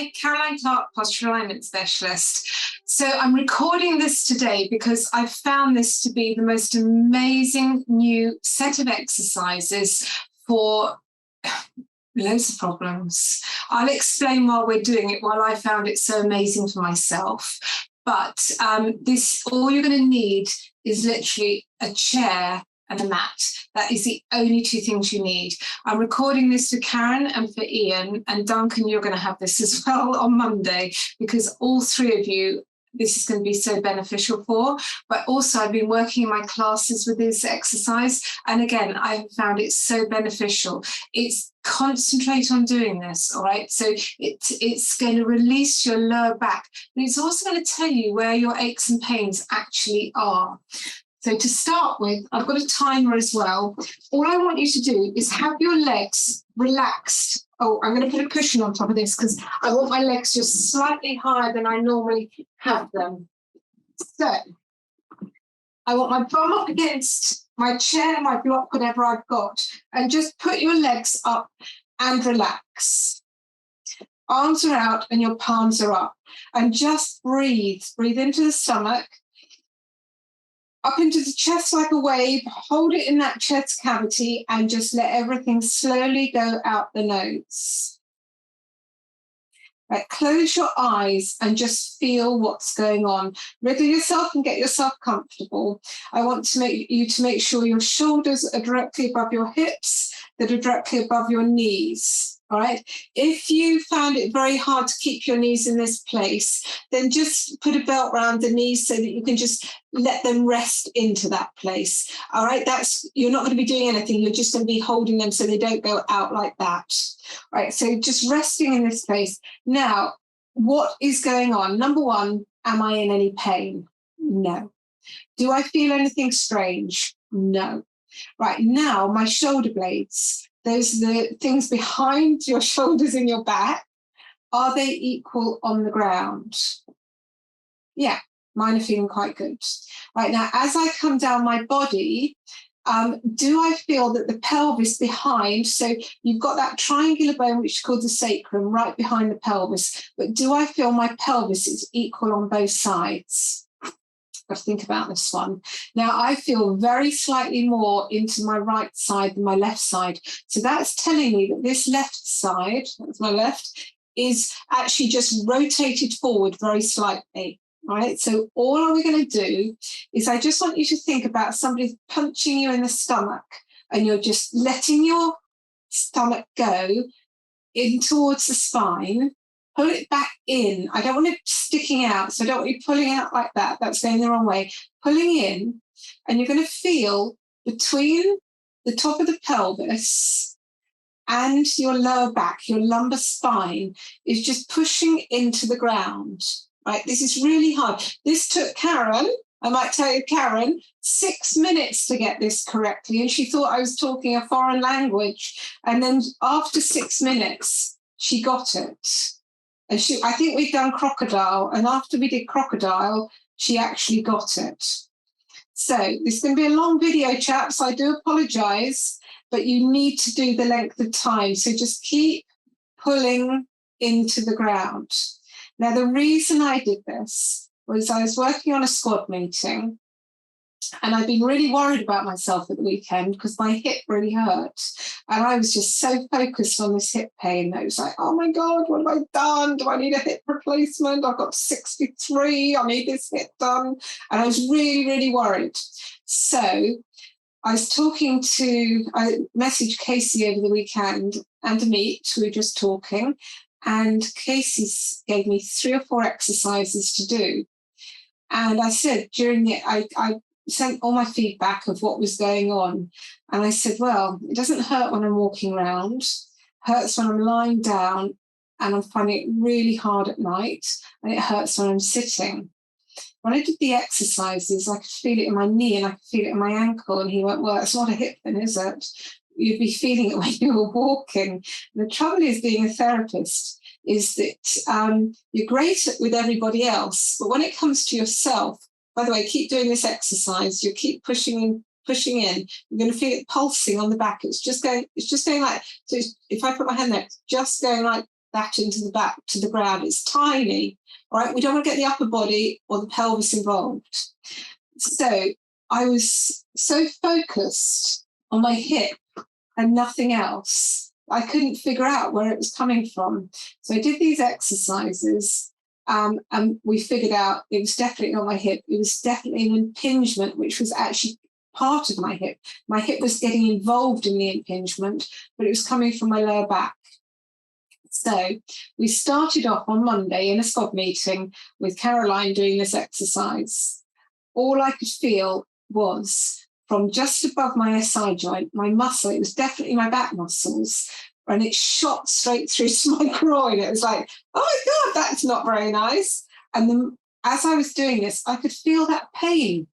Hi, Caroline Clarke, postural alignment specialist. So I'm recording this today because I've found this to be the most amazing new set of exercises for loads of problems. I'll explain while we're doing it, while I found it so amazing for myself. But all you're going to need is literally a chair and a mat. That is the only two things you need. I'm recording this for Karen and for Ian, and Duncan, you're going to have this as well on Monday, because all three of you, this is going to be so beneficial for. But also I've been working in my classes with this exercise, and again, I've found it so beneficial. It's concentrate on doing this, all right? So it's going to release your lower back, but it's also going to tell you where your aches and pains actually are. So to start with, I've got a timer as well. All I want you to do is have your legs relaxed. Oh, I'm going to put a cushion on top of this because I want my legs just slightly higher than I normally have them. So I want my bum up against my chair, my block, whatever I've got, and just put your legs up and relax. Arms are out and your palms are up. And just breathe. Breathe into the stomach, up into the chest like a wave, hold it in that chest cavity and just let everything slowly go out the nose. Right, close your eyes and just feel what's going on. Wriggle yourself and get yourself comfortable. I want to make sure your shoulders are directly above your hips, that are directly above your knees. All right. If you found it very hard to keep your knees in this place, then just put a belt around the knees so that you can just let them rest into that place. All right. You're not going to be doing anything. You're just going to be holding them so they don't go out like that. All right. So just resting in this place. Now, what is going on? Number one, am I in any pain? No. Do I feel anything strange? No. Right. Now, my shoulder blades. Those are the things behind your shoulders and your back. Are they equal on the ground? Yeah, mine are feeling quite good. Right now, as I come down my body, do I feel that the pelvis behind, so you've got that triangular bone, which is called the sacrum, right behind the pelvis, but do I feel my pelvis is equal on both sides? Got to think about this one. Now, I feel very slightly more into my right side than my left side. So that's telling me that this left side, that's my left, is actually just rotated forward very slightly. All right. So all we're going to do is I just want you to think about somebody punching you in the stomach and you're just letting your stomach go in towards the spine. Pull it back in. I don't want it sticking out, so I don't want you pulling out like that. That's going the wrong way. Pulling in, and you're going to feel between the top of the pelvis and your lower back, your lumbar spine is just pushing into the ground. Right? This is really hard. This took Karen, I might tell you, Karen, 6 minutes to get this correctly, and she thought I was talking a foreign language. And then after 6 minutes, she got it. And I think we'd done crocodile, and after we did crocodile, she actually got it. So this is going to be a long video, chaps. I do apologise, but you need to do the length of time. So just keep pulling into the ground. Now, the reason I did this was I was working on a squad meeting, and I'd been really worried about myself at the weekend because my hip really hurt. And I was just so focused on this hip pain that it was like, oh my God, what have I done? Do I need a hip replacement? I've got 63, I need this hip done. And I was really, really worried. So I messaged Casey over the weekend and Amit, we were just talking, and Casey gave me 3 or 4 exercises to do. And I said during it, I sent all my feedback of what was going on. And I said, well, it doesn't hurt when I'm walking around, hurts when I'm lying down and I'm finding it really hard at night, and it hurts when I'm sitting. When I did the exercises, I could feel it in my knee and I could feel it in my ankle. And he went, well, it's not a hip then, is it? You'd be feeling it when you were walking. And the trouble is, being a therapist, is that you're great with everybody else, but when it comes to yourself, by the way, keep doing this exercise. You keep pushing in. You're going to feel it pulsing on the back. It's just going like, so if I put my hand there, it's just going like that into the back to the ground. It's tiny, all right? We don't want to get the upper body or the pelvis involved. So I was so focused on my hip and nothing else. I couldn't figure out where it was coming from. So I did these exercises, and we figured out it was definitely not my hip. It was definitely an impingement, which was actually part of my hip. My hip was getting involved in the impingement, but it was coming from my lower back. So we started off on Monday in a squad meeting with Caroline doing this exercise. All I could feel was from just above my SI joint, my muscle, it was definitely my back muscles, and it shot straight through to my groin. It was like, oh my God, that's not very nice. And then as I was doing this, I could feel that pain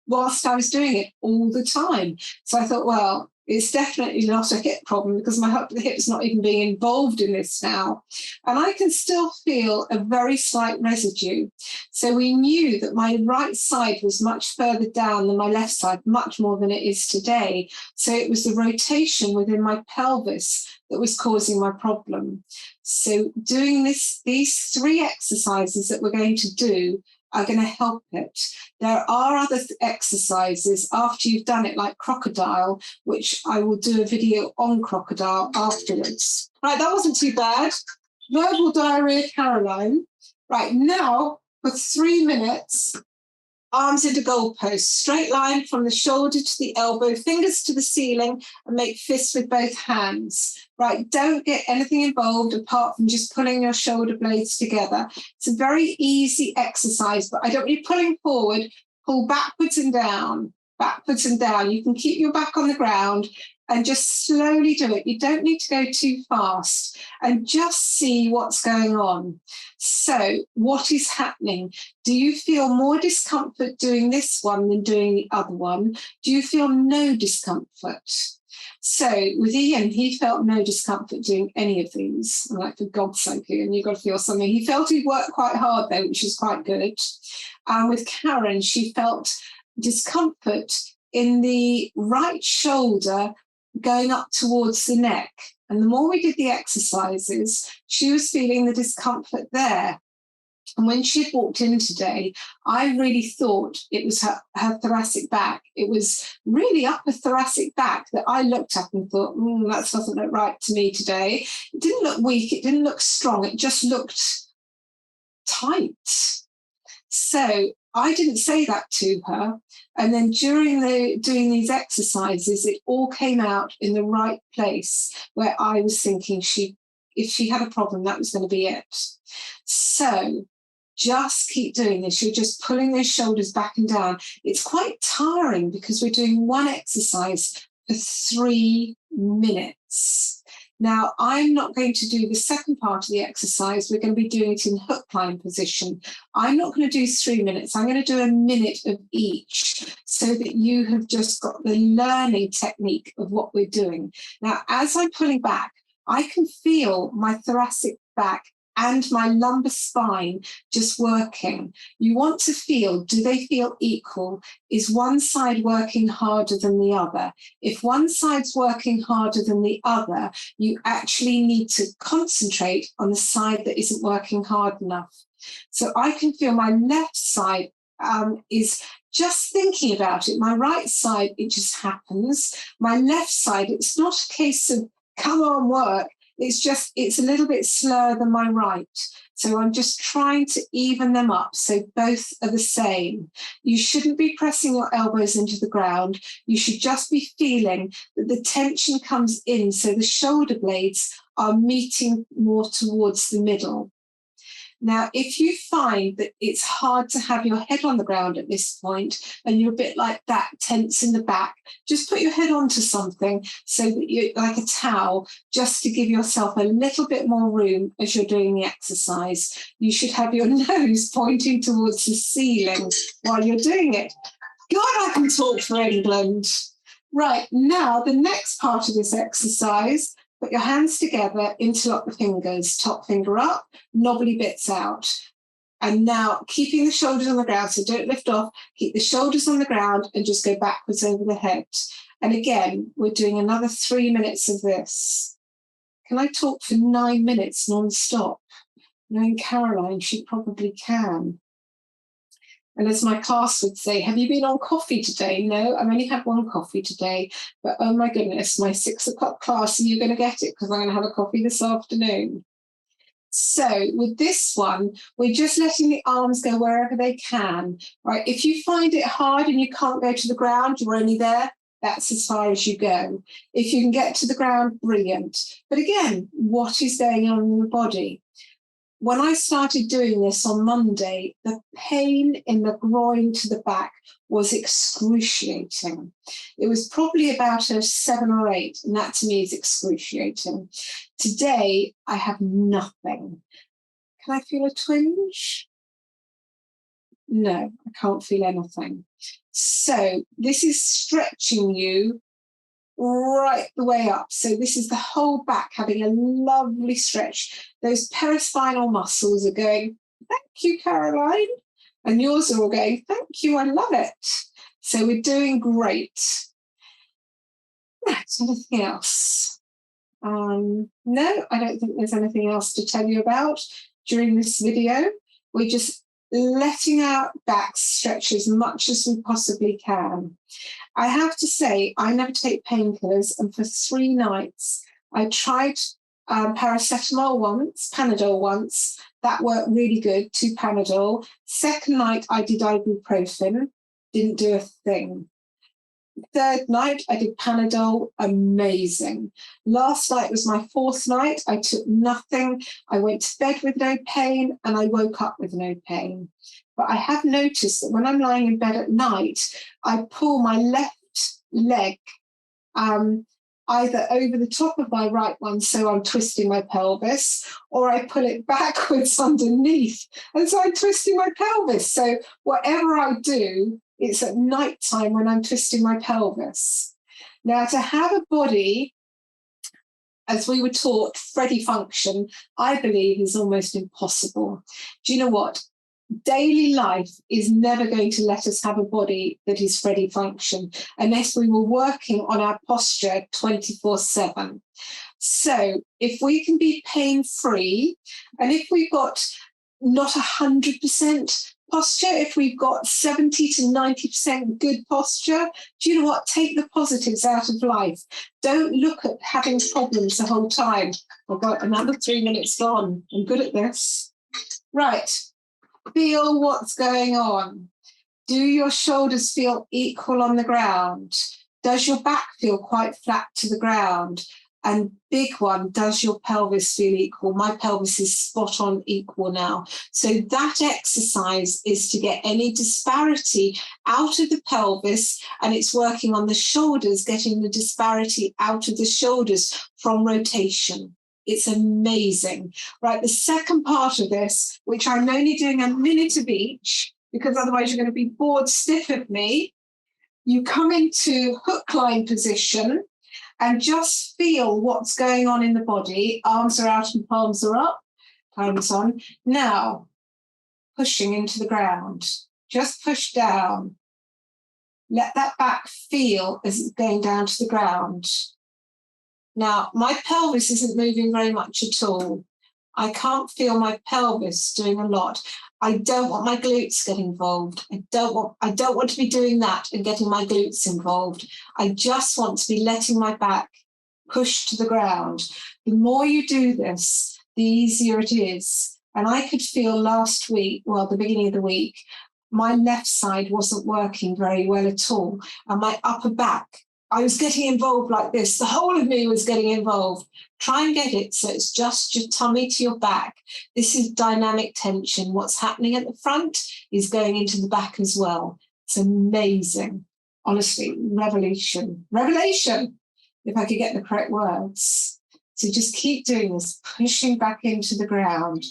whilst I was doing it all the time. So I thought, well, it's definitely not a hip problem because the hip's not even being involved in this now. And I can still feel a very slight residue. So we knew that my right side was much further down than my left side, much more than it is today. So it was the rotation within my pelvis that was causing my problem. So doing these 3 exercises that we're going to do are going to help it. There are other exercises after you've done it, like crocodile, which I will do a video on crocodile afterwards. Right, that wasn't too bad. Verbal diarrhea, Caroline. Right, now for 3 minutes, arms into goalposts, straight line from the shoulder to the elbow, fingers to the ceiling, and make fists with both hands. Right, don't get anything involved apart from just pulling your shoulder blades together. It's a very easy exercise, but I don't want you pulling forward, pull backwards and down, backwards and down. You can keep your back on the ground and just slowly do it. You don't need to go too fast, and just see what's going on. So what is happening? Do you feel more discomfort doing this one than doing the other one? Do you feel no discomfort? So with Ian, he felt no discomfort doing any of these. I'm like, for God's sake, Ian, you've got to feel something. He felt he'd worked quite hard though, which is quite good. And with Karen, she felt discomfort in the right shoulder going up towards the neck. And the more we did the exercises, she was feeling the discomfort there. And when she had walked in today, I really thought it was her thoracic back. It was really upper thoracic back that I looked at and thought, that doesn't look right to me today. It didn't look weak. It didn't look strong. It just looked tight. So I didn't say that to her. And then during doing these exercises, it all came out in the right place where I was thinking if she had a problem, that was going to be it. So just keep doing this. You're just pulling those shoulders back and down. It's quite tiring because we're doing one exercise for 3 minutes. Now, I'm not going to do the second part of the exercise. We're going to be doing it in hook line position. I'm not going to do 3 minutes. I'm going to do a minute of each so that you have just got the learning technique of what we're doing. Now, as I'm pulling back, I can feel my thoracic back and my lumbar spine just working. You want to feel, do they feel equal? Is one side working harder than the other? If one side's working harder than the other, you actually need to concentrate on the side that isn't working hard enough. So I can feel my left side is just thinking about it. My right side, it just happens. My left side, it's not a case of come on, work. It's a little bit slower than my right. So I'm just trying to even them up so both are the same. You shouldn't be pressing your elbows into the ground. You should just be feeling that the tension comes in so the shoulder blades are meeting more towards the middle. Now, if you find that it's hard to have your head on the ground at this point and you're a bit like that, tense in the back, just put your head onto something so that you're like a towel, just to give yourself a little bit more room as you're doing the exercise. You should have your nose pointing towards the ceiling while you're doing it. God, I can talk for England. Right, now the next part of this exercise, put your hands together, interlock the fingers, top finger up, knobbly bits out. And now keeping the shoulders on the ground, so don't lift off, keep the shoulders on the ground and just go backwards over the head. And again, we're doing another 3 minutes of this. Can I talk for 9 minutes non-stop? Knowing Caroline, she probably can. And as my class would say, have you been on coffee today? No, I've only had one coffee today. But oh my goodness, my 6 o'clock class, and you're going to get it because I'm going to have a coffee this afternoon. So with this one, we're just letting the arms go wherever they can. Right? If you find it hard and you can't go to the ground, you're only there, that's as far as you go. If you can get to the ground, brilliant. But again, what is going on in the body? When I started doing this on Monday, the pain in the groin to the back was excruciating. It was probably about a 7 or 8, and that to me is excruciating. Today, I have nothing. Can I feel a twinge? No, I can't feel anything. So this is stretching you right the way up. So this is the whole back having a lovely stretch. Those perispinal muscles are going, thank you, Caroline. And yours are all going, thank you, I love it. So we're doing great. Right, anything else? No, I don't think there's anything else to tell you about during this video. We're just letting our backs stretch as much as we possibly can. I have to say, I never take painkillers, and for 3 nights, I tried paracetamol once, Panadol once. That worked really good, 2 Panadol. Second night, I did ibuprofen, didn't do a thing. Third night, I did Panadol, amazing. Last night was my 4th night. I took nothing. I went to bed with no pain, and I woke up with no pain. But I have noticed that when I'm lying in bed at night, I pull my left leg either over the top of my right one, so I'm twisting my pelvis, or I pull it backwards underneath, and so I'm twisting my pelvis. So whatever I do, it's at night time when I'm twisting my pelvis. Now, to have a body, as we were taught, Freddy function, I believe is almost impossible. Do you know what? Daily life is never going to let us have a body that is Freddy function unless we were working on our posture 24/7. So if we can be pain-free, and if we've got not 100% posture, if we've got 70 to 90% good posture, do you know what? Take the positives out of life. Don't look at having problems the whole time. I've got another 3 minutes gone. I'm good at this. Right. Feel what's going on. Do your shoulders feel equal on the ground? Does your back feel quite flat to the ground? And big one, does your pelvis feel equal? My pelvis is spot on equal now. So that exercise is to get any disparity out of the pelvis, and it's working on the shoulders, getting the disparity out of the shoulders from rotation. It's amazing. Right, the second part of this, which I'm only doing a minute of each, because otherwise you're going to be bored stiff of me. You come into hook line position and just feel what's going on in the body. Arms are out and palms are up. Palms on. Now, pushing into the ground. Just push down. Let that back feel as it's going down to the ground. Now, my pelvis isn't moving very much at all. I can't feel my pelvis doing a lot. I don't want my glutes getting involved. I don't want to be doing that and getting my glutes involved. I just want to be letting my back push to the ground. The more you do this, the easier it is. And I could feel last week, well, the beginning of the week, my left side wasn't working very well at all. And my upper back, I was getting involved like this. The whole of me was getting involved. Try and get it so it's just your tummy to your back. This is dynamic tension. What's happening at the front is going into the back as well. It's amazing. Honestly, revelation. Revelation, if I could get the correct words. So just keep doing this, pushing back into the ground.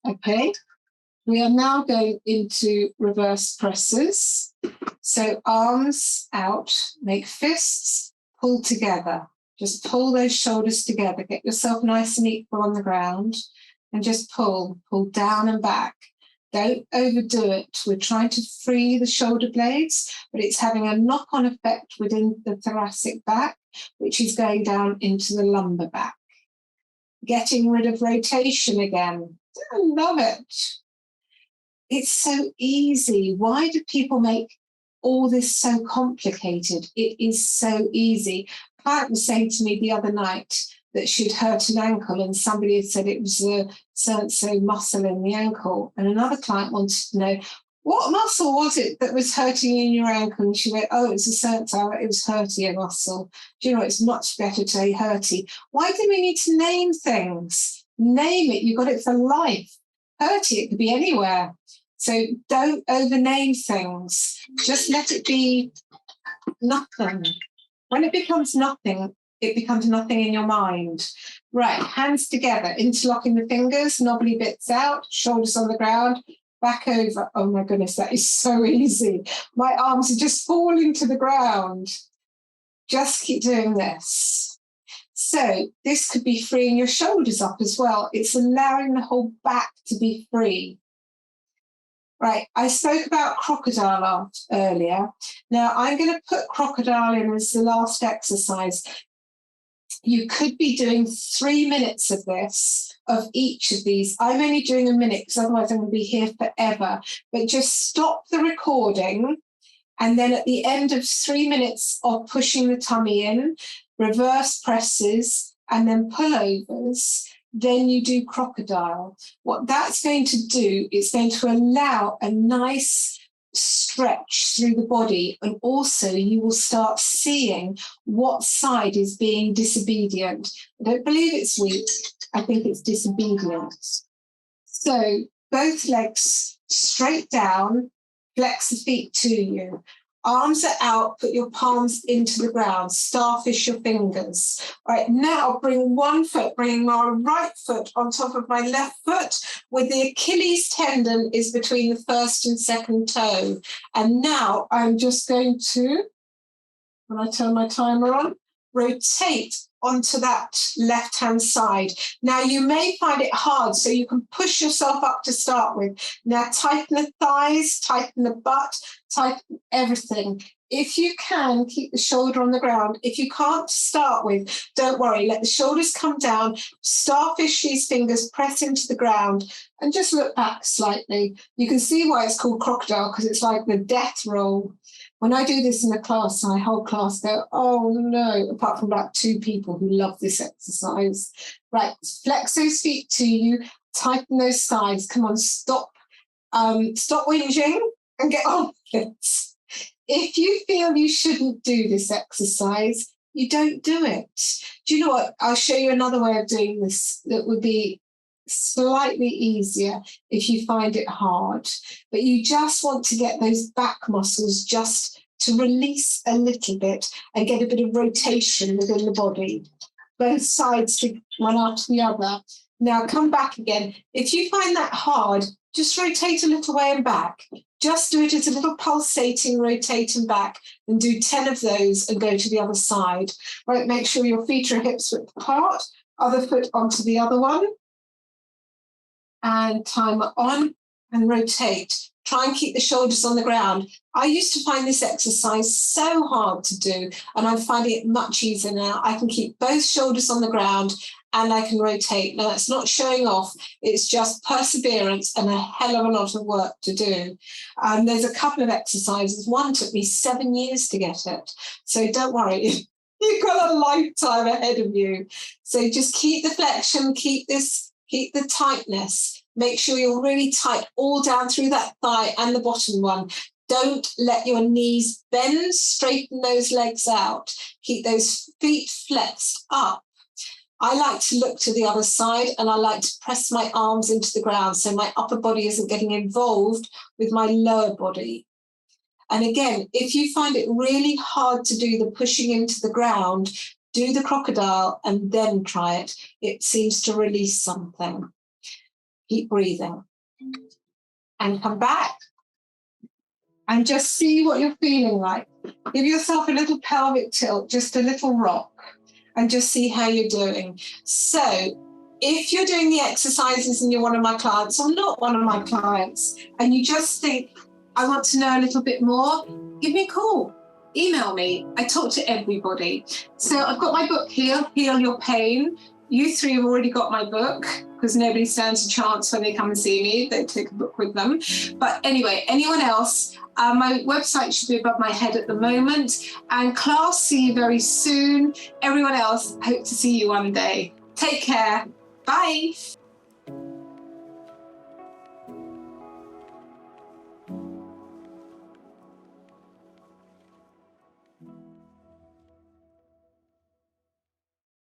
Okay. We are now going into reverse presses. So arms out, make fists, pull together. Just pull those shoulders together. Get yourself nice and equal on the ground and just pull down and back. Don't overdo it. We're trying to free the shoulder blades, but it's having a knock-on effect within the thoracic back. which is going down into the lumbar back. Getting rid of rotation again. I love it. It's so easy. Why do people make all this so complicated? It is so easy. Clarke was saying to me the other night that she'd hurt an ankle and somebody had said it was a so-and-so muscle in the ankle. And another client wanted to know, what muscle was it that was hurting you in your ankle? And she went, oh, it was a so-and-so, it was hertia muscle. Do you know, it's much better to say herty. Why do we need to name things? Name it, you got it for life. Hertia, it could be anywhere. So don't overname things. Just let it be nothing. When it becomes nothing in your mind. Right, hands together, interlocking the fingers, knobbly bits out, shoulders on the ground, back over. Oh my goodness, that is so easy. My arms are just falling to the ground. Just keep doing this. So this could be freeing your shoulders up as well. It's allowing the whole back to be free. Right, I spoke about crocodile earlier. Now I'm going to put crocodile in as the last exercise. You could be doing 3 minutes of this, of each of these. I'm only doing a minute because otherwise I'm going to be here forever. But just stop the recording. And then at the end of 3 minutes of pushing the tummy in, reverse presses, and then pullovers, then you do crocodile. What that's going to do is going to allow a nice stretch through the body, and also you will start seeing what side is being disobedient. I don't believe it's weak, I think it's disobedient. So both legs straight down, flex the feet to you. Arms are out, put your palms into the ground, starfish your fingers. All right, now bring one foot, bringing my right foot on top of my left foot, with the Achilles tendon is between the first and second toe. And now I'm just going to, when I turn my timer on, rotate onto that left-hand side. Now you may find it hard, so you can push yourself up to start with. Now tighten the thighs, tighten the butt, tighten everything. If you can, keep the shoulder on the ground. If you can't to start with, don't worry, let the shoulders come down, starfish these fingers, press into the ground, and just look back slightly. You can see why it's called crocodile, because it's like the death roll. When I do this in a class, my whole class go, oh no, apart from about 2 people who love this exercise. Right, flex those feet to you, tighten those thighs. Come on, stop whinging and get on with it. If you feel you shouldn't do this exercise, you don't do it. Do you know what? I'll show you another way of doing this that would be slightly easier if you find it hard, but you just want to get those back muscles just to release a little bit and get a bit of rotation within the body, both sides, to one after the other. Now come back again. If you find that hard, just rotate a little way and back. Just do it as a little pulsating, rotating back, and do 10 of those and go to the other side. Right, make sure your feet are hips width apart, other foot onto the other one. And timer on and rotate. Try and keep the shoulders on the ground. I used to find this exercise so hard to do, and I'm finding it much easier now. I can keep both shoulders on the ground and I can rotate. Now, that's not showing off. It's just perseverance and a hell of a lot of work to do. There's a couple of exercises. One took me 7 years to get it. So don't worry. You've got a lifetime ahead of you. So just keep the flexion, keep the tightness. Make sure you're really tight all down through that thigh and the bottom one. Don't let your knees bend, straighten those legs out. Keep those feet flexed up. I like to look to the other side, and I like to press my arms into the ground so my upper body isn't getting involved with my lower body. And again, if you find it really hard to do the pushing into the ground, do the crocodile and then try it. It seems to release something. Keep breathing. And come back. And just see what you're feeling like. Give yourself a little pelvic tilt, just a little rock, and just see how you're doing. So if you're doing the exercises and you're one of my clients or not one of my clients, and you just think, I want to know a little bit more, give me a call. email me. I talk to everybody. So I've got my book here, Heal Your Pain. You three have already got my book because nobody stands a chance when they come and see me. They take a book with them. But anyway, anyone else, my website should be above my head at the moment. And class, see you very soon. Everyone else, hope to see you one day. Take care. Bye.